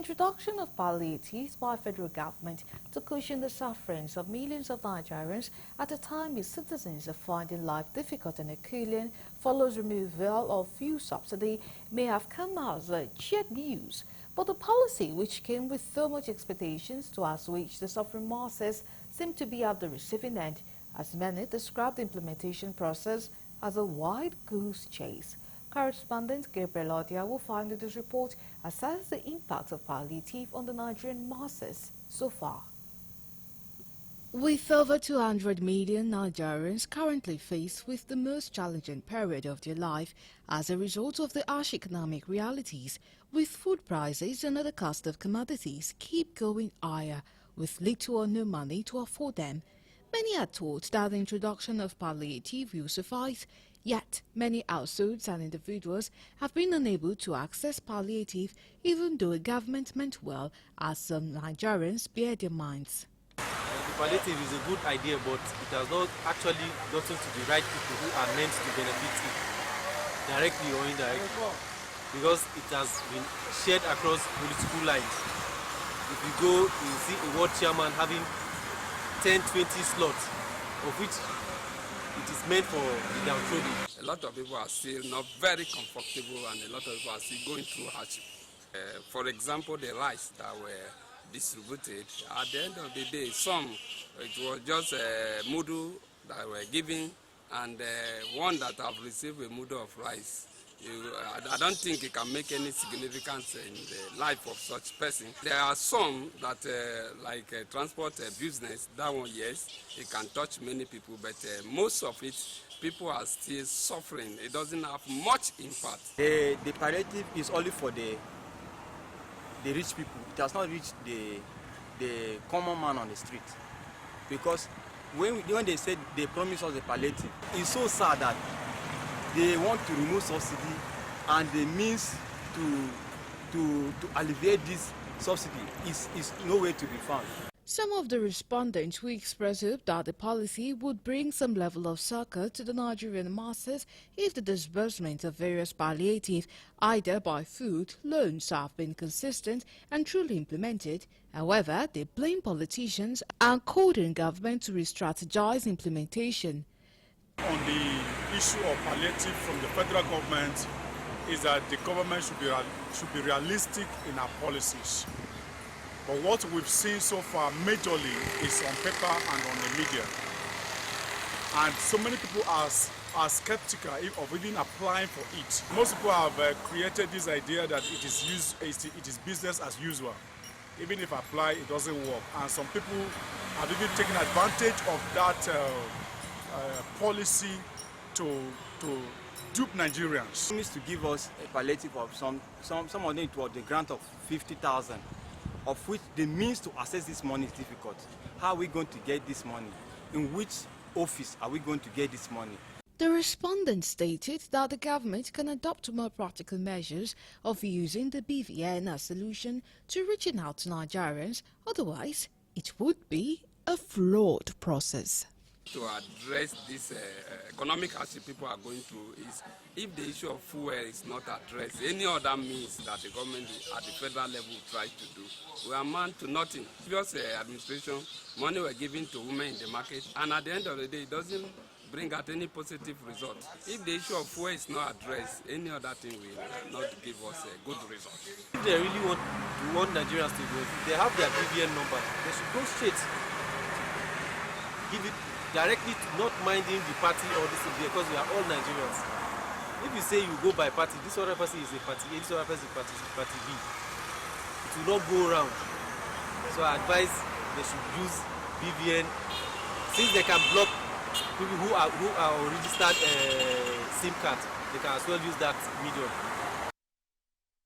introduction of palliatives by federal government to cushion the sufferings of millions of Nigerians at a time its citizens are finding life difficult and Herculean follows removal of fuel subsidy may have come as cheered news. But the policy, which came with so much expectations to assuage the suffering masses, seemed to be at the receiving end, as many described the implementation process as a wild goose chase. Correspondent Gabriel Odia will find in this report assess the impact of palliative on the Nigerian masses so far. With over 200 million Nigerians currently faced with the most challenging period of their life as a result of the harsh economic realities, with food prices and other cost of commodities keep going higher, with little or no money to afford them, many are thought that the introduction of palliative will suffice, yet many households and individuals have been unable to access palliative even though the government meant well, as some Nigerians bear their minds. The palliative is a good idea, but it has not actually gotten to the right people who are meant to benefit it, directly or indirectly, because it has been shared across political lines. If you go, you see a ward chairman having 10-20 slots, of which it is meant for the downtrodden. A lot of people are still not very comfortable, and a lot of people are still going through hardship. For example, the rice that were distributed, at the end of the day, some, it was just a mudu that were given, and one that have received a mudu of rice. I don't think it can make any significance in the life of such person. There are some that like transport business, that one, yes, it can touch many people, but most of it, people are still suffering. It doesn't have much impact. The palliative is only for the rich people. It has not reached the common man on the street, because when they said they promised us the palliative, it's so sad that they want to remove subsidy, and the means to alleviate this subsidy is nowhere to be found. Some of the respondents who expressed hope that the policy would bring some level of succor to the Nigerian masses if the disbursement of various palliative, either by food, loans, have been consistent and truly implemented. However, they blame politicians and called on government to re-strategize implementation. On the issue of palliative from the federal government is that the government should be realistic in our policies. But what we've seen so far majorly is on paper and on the media. And so many people are skeptical of even applying for it. Most people have created this idea that it is business as usual. Even if apply, it doesn't work. And some people have even taken advantage of that policy to dupe Nigerians. Promised to give us a palliative of some of them, it was the grant of 50,000, of which the means to access this money is difficult. How are we going to get this money? In which office are we going to get this money? The respondent stated that the government can adopt more practical measures of using the BVN as solution to reaching out to Nigerians, otherwise it would be a flawed process. To address this economic hardship people are going through is, if the issue of fuel is not addressed, any other means that the government at the federal level tries to do will amount to nothing. Previous administration, money were given to women in the market, and at the end of the day, it doesn't bring out any positive result. If the issue of fuel is not addressed, any other thing will not give us a good result. If they really want Nigerians to go, if they have their BVN number, they should go straight. Give it directly, not minding the party or this, because we are all Nigerians. If you say you go by party, this other person is a party A, this other person is party B, it will not go around. So I advise they should use BVN. Since they can block people who are on registered SIM card, they can as well use that medium.